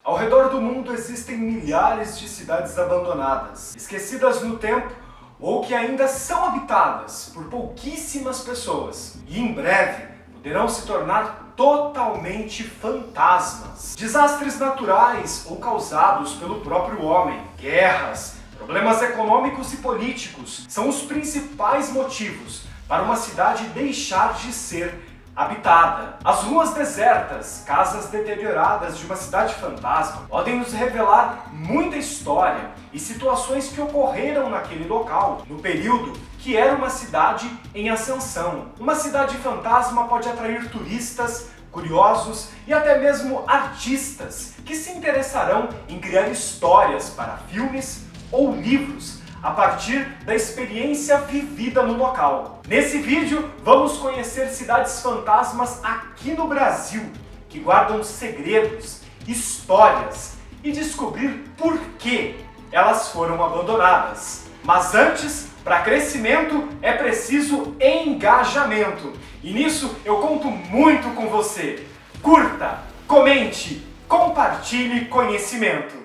Ao redor do mundo existem milhares de cidades abandonadas, esquecidas no tempo ou que ainda são habitadas por pouquíssimas pessoas e em breve poderão se tornar totalmente fantasmas. Desastres naturais ou causados pelo próprio homem, guerras, problemas econômicos e políticos são os principais motivos para uma cidade deixar de ser habitada. As ruas desertas, casas deterioradas de uma cidade fantasma podem nos revelar muita história e situações que ocorreram naquele local, no período que era uma cidade em ascensão. Uma cidade fantasma pode atrair turistas, curiosos e até mesmo artistas que se interessarão em criar histórias para filmes ou livros a partir da experiência vivida no local. Nesse vídeo, vamos conhecer cidades fantasmas aqui no Brasil, que guardam segredos, histórias e descobrir por que elas foram abandonadas. Mas antes, para crescimento é preciso engajamento. E nisso eu conto muito com você. Curta, comente, compartilhe conhecimento.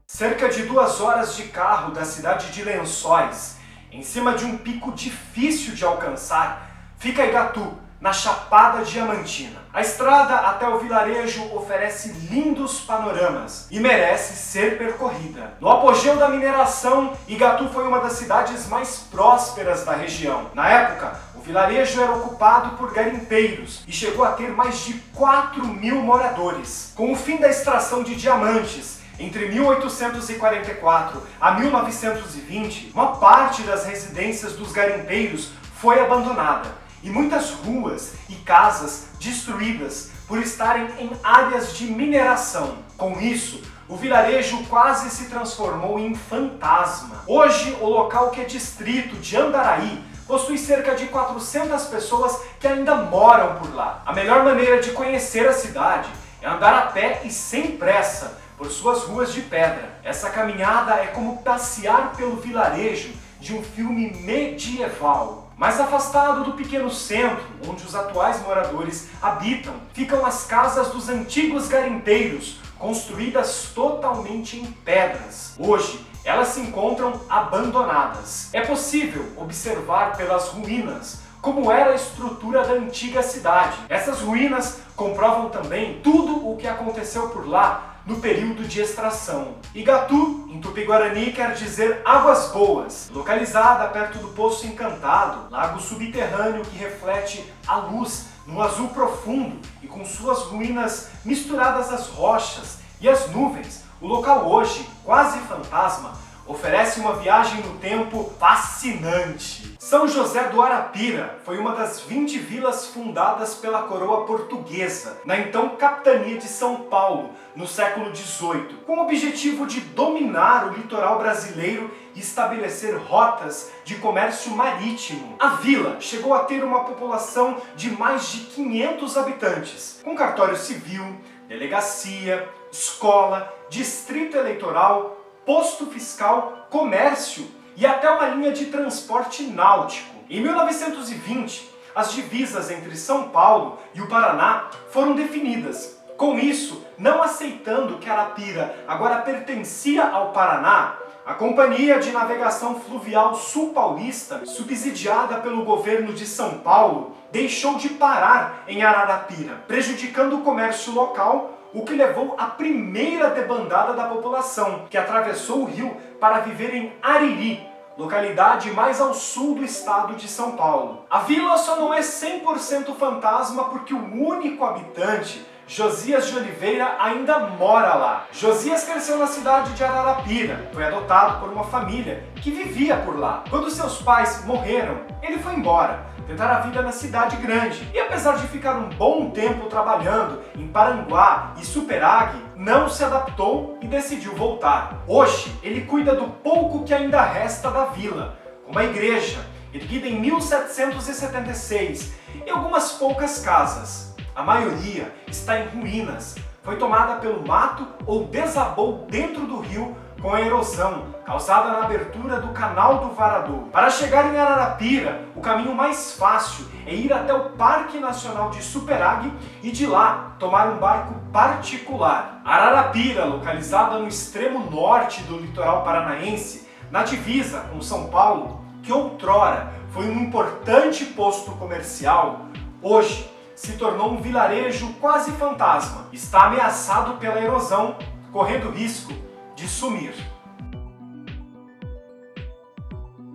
Cerca de 2 horas de carro da cidade de Lençóis, em cima de um pico difícil de alcançar, fica Igatu, na Chapada Diamantina. A estrada até o vilarejo oferece lindos panoramas e merece ser percorrida. No apogeu da mineração, Igatu foi uma das cidades mais prósperas da região. Na época, o vilarejo era ocupado por garimpeiros e chegou a ter mais de 4.000 moradores. Com o fim da extração de diamantes, entre 1844 a 1920, uma parte das residências dos garimpeiros foi abandonada e muitas ruas e casas destruídas por estarem em áreas de mineração. Com isso, o vilarejo quase se transformou em fantasma. Hoje, o local, que é distrito de Andaraí, possui cerca de 400 pessoas que ainda moram por lá. A melhor maneira de conhecer a cidade é andar a pé e sem pressa por suas ruas de pedra. Essa caminhada é como passear pelo vilarejo de um filme medieval. Mais afastado do pequeno centro, onde os atuais moradores habitam, ficam as casas dos antigos garimpeiros, construídas totalmente em pedras. Hoje, elas se encontram abandonadas. É possível observar pelas ruínas como era a estrutura da antiga cidade. Essas ruínas comprovam também tudo o que aconteceu por lá no período de extração. Igatu, em Tupi-Guarani, quer dizer águas boas, localizada perto do Poço Encantado, lago subterrâneo que reflete a luz no azul profundo e com suas ruínas misturadas às rochas e às nuvens. O local hoje, quase fantasma, oferece uma viagem no tempo fascinante. São José do Arapira foi uma das 20 vilas fundadas pela coroa portuguesa, na então capitania de São Paulo, no século XVIII, com o objetivo de dominar o litoral brasileiro e estabelecer rotas de comércio marítimo. A vila chegou a ter uma população de mais de 500 habitantes, com cartório civil, delegacia, escola, distrito eleitoral, posto fiscal, comércio e até uma linha de transporte náutico. Em 1920, as divisas entre São Paulo e o Paraná foram definidas. Com isso, não aceitando que Arapira agora pertencia ao Paraná, a Companhia de Navegação Fluvial Sul Paulista, subsidiada pelo governo de São Paulo, deixou de parar em Ararapira, prejudicando o comércio local, o que levou à primeira debandada da população, que atravessou o rio para viver em Ariri, localidade mais ao sul do estado de São Paulo. A vila só não é 100% fantasma porque o único habitante, Josias de Oliveira, ainda mora lá. Josias cresceu na cidade de Ararapira, foi adotado por uma família que vivia por lá. Quando seus pais morreram, ele foi embora, tentar a vida na cidade grande. E apesar de ficar um bom tempo trabalhando em Paranguá e Superag, não se adaptou e decidiu voltar. Hoje, ele cuida do pouco que ainda resta da vila, como a igreja, erguida em 1776, e algumas poucas casas. A maioria está em ruínas, foi tomada pelo mato ou desabou dentro do rio com a erosão causada na abertura do Canal do Varadouro. Para chegar em Ararapira, o caminho mais fácil é ir até o Parque Nacional de Superag e de lá tomar um barco particular. Ararapira, localizada no extremo norte do litoral paranaense, na divisa com São Paulo, que outrora foi um importante posto comercial, hoje se tornou um vilarejo quase fantasma. Está ameaçado pela erosão, correndo risco de sumir.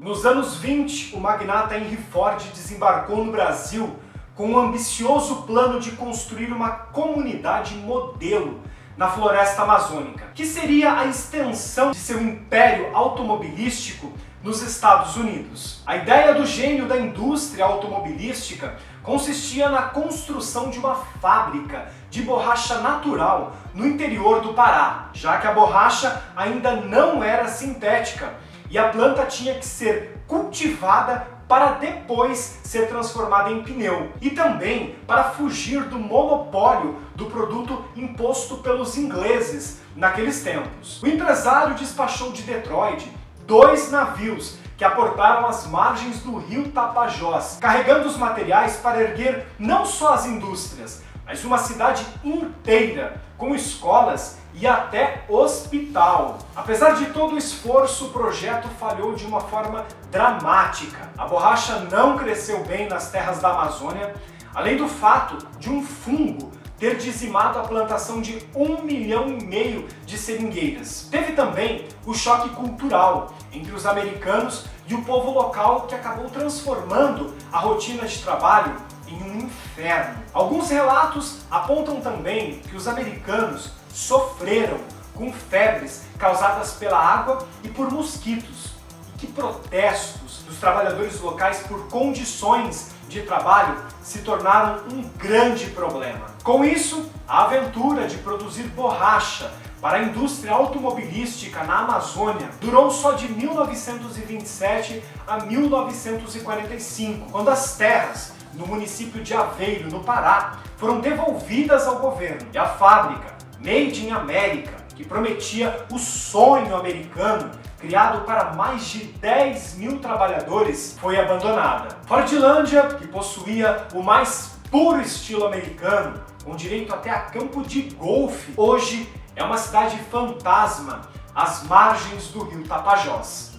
Nos anos 20, o magnata Henry Ford desembarcou no Brasil com um ambicioso plano de construir uma comunidade modelo na floresta amazônica, que seria a extensão de seu império automobilístico nos Estados Unidos. A ideia do gênio da indústria automobilística consistia na construção de uma fábrica de borracha natural no interior do Pará, já que a borracha ainda não era sintética e a planta tinha que ser cultivada para depois ser transformada em pneu, e também para fugir do monopólio do produto imposto pelos ingleses naqueles tempos. O empresário despachou de Detroit 2 navios que aportaram às margens do rio Tapajós, carregando os materiais para erguer não só as indústrias, mas uma cidade inteira, com escolas e até hospital. Apesar de todo o esforço, o projeto falhou de uma forma dramática. A borracha não cresceu bem nas terras da Amazônia, além do fato de um fungo ter dizimado a plantação de 1,5 milhão de seringueiras. Teve também o choque cultural entre os americanos e o povo local, que acabou transformando a rotina de trabalho em um inferno. Alguns relatos apontam também que os americanos sofreram com febres causadas pela água e por mosquitos, e que protestos dos trabalhadores locais por condições de trabalho se tornaram um grande problema. Com isso, a aventura de produzir borracha para a indústria automobilística na Amazônia durou só de 1927 a 1945, quando as terras no município de Aveiro, no Pará, foram devolvidas ao governo, e a fábrica Made in America, que prometia o sonho americano, criado para mais de 10.000 trabalhadores, foi abandonada. Fordlândia, que possuía o mais puro estilo americano, com direito até a campo de golfe, hoje é uma cidade fantasma às margens do rio Tapajós.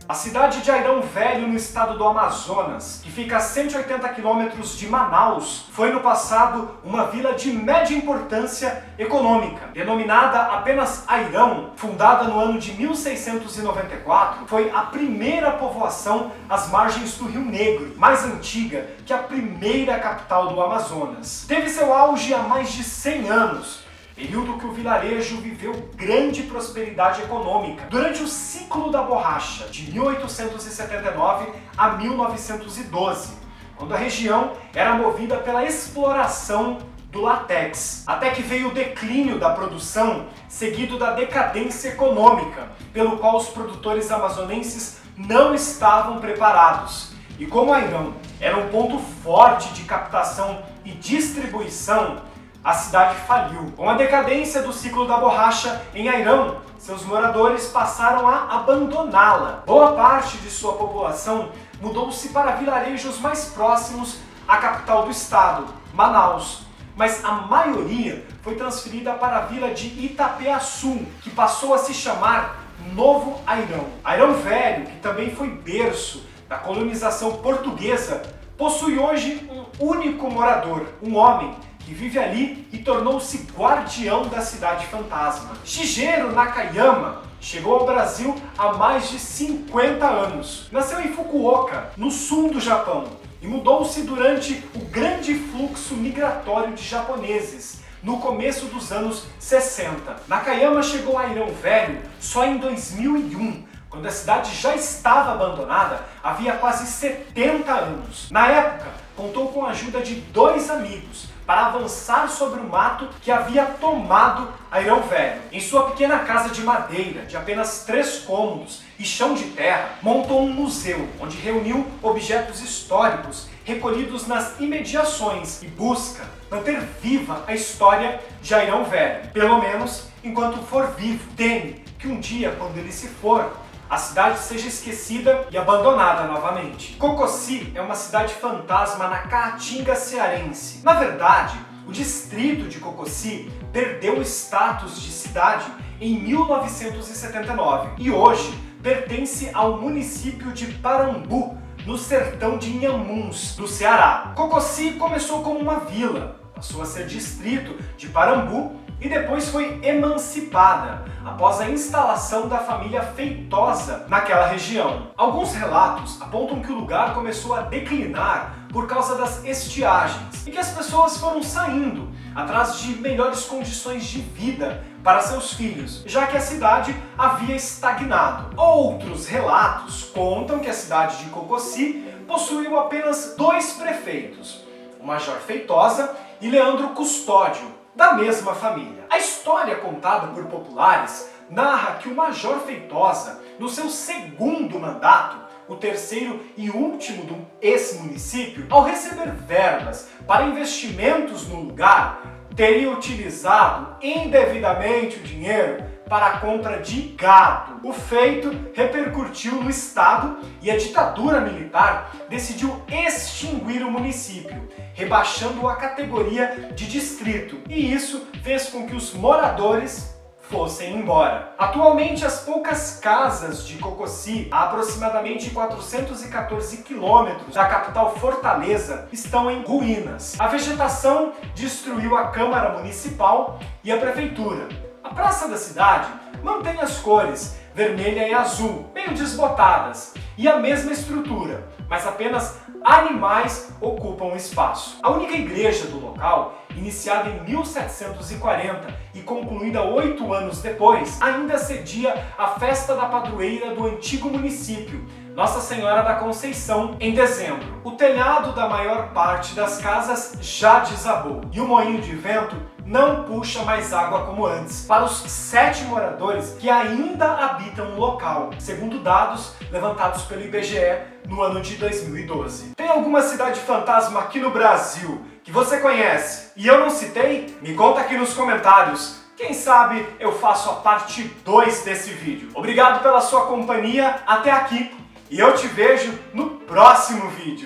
A cidade de Airão Velho, no estado do Amazonas, que fica a 180 quilômetros de Manaus, foi no passado uma vila de média importância econômica. Denominada apenas Airão, fundada no ano de 1694, foi a primeira povoação às margens do Rio Negro, mais antiga que a primeira capital do Amazonas. Teve seu auge há mais de 100 anos, período que o vilarejo viveu grande prosperidade econômica durante o ciclo da borracha, de 1879 a 1912, quando a região era movida pela exploração do látex, até que veio o declínio da produção, seguido da decadência econômica, pelo qual os produtores amazonenses não estavam preparados. E como Airão era um ponto forte de captação e distribuição, a cidade faliu. Com a decadência do ciclo da borracha em Airão, seus moradores passaram a abandoná-la. Boa parte de sua população mudou-se para vilarejos mais próximos à capital do estado, Manaus, mas a maioria foi transferida para a vila de Itapeaçu, que passou a se chamar Novo Airão. Airão Velho, que também foi berço da colonização portuguesa, possui hoje um único morador, um homem que vive ali e tornou-se guardião da cidade fantasma. Shigeru Nakayama chegou ao Brasil há mais de 50 anos. Nasceu em Fukuoka, no sul do Japão, e mudou-se durante o grande fluxo migratório de japoneses, no começo dos anos 60. Nakayama chegou a Airão Velho só em 2001, quando a cidade já estava abandonada havia quase 70 anos. Na época, contou com a ajuda de 2 amigos para avançar sobre o mato que havia tomado Airão Velho. Em sua pequena casa de madeira, de apenas 3 cômodos e chão de terra, montou um museu, onde reuniu objetos históricos recolhidos nas imediações e busca manter viva a história de Airão Velho, pelo menos enquanto for vivo. Teme que um dia, quando ele se for, a cidade seja esquecida e abandonada novamente. Cococi é uma cidade fantasma na Caatinga cearense. Na verdade, o distrito de Cococi perdeu o status de cidade em 1979 e hoje pertence ao município de Parambu, no sertão de Inhamuns, no Ceará. Cococi começou como uma vila, passou a ser distrito de Parambu e depois foi emancipada após a instalação da família Feitosa naquela região. Alguns relatos apontam que o lugar começou a declinar por causa das estiagens e que as pessoas foram saindo atrás de melhores condições de vida para seus filhos, já que a cidade havia estagnado. Outros relatos contam que a cidade de Cococi possuiu apenas 2 prefeitos, o Major Feitosa e Leandro Custódio, da mesma família. A história contada por populares narra que o Major Feitosa, no seu segundo mandato, o terceiro e último do ex-município, ao receber verbas para investimentos no lugar, teria utilizado indevidamente o dinheiro para a compra de gado. O feito repercutiu no estado e a ditadura militar decidiu extinguir o município, rebaixando a categoria de distrito, e isso fez com que os moradores fossem embora. Atualmente, as poucas casas de Cococi, a aproximadamente 414 quilômetros da capital Fortaleza, estão em ruínas. A vegetação destruiu a Câmara Municipal e a Prefeitura. A praça da cidade mantém as cores vermelha e azul, meio desbotadas, e a mesma estrutura, mas apenas animais ocupam o espaço. A única igreja do local, iniciada em 1740 e concluída 8 anos depois, ainda cedia a festa da padroeira do antigo município, Nossa Senhora da Conceição, em dezembro. O telhado da maior parte das casas já desabou e o moinho de vento não puxa mais água como antes para os 7 moradores que ainda habitam o local, segundo dados levantados pelo IBGE no ano de 2012. Tem alguma cidade fantasma aqui no Brasil que você conhece e eu não citei? Me conta aqui nos comentários. Quem sabe eu faço a parte 2 desse vídeo. Obrigado pela sua companhia até aqui e eu te vejo no próximo vídeo.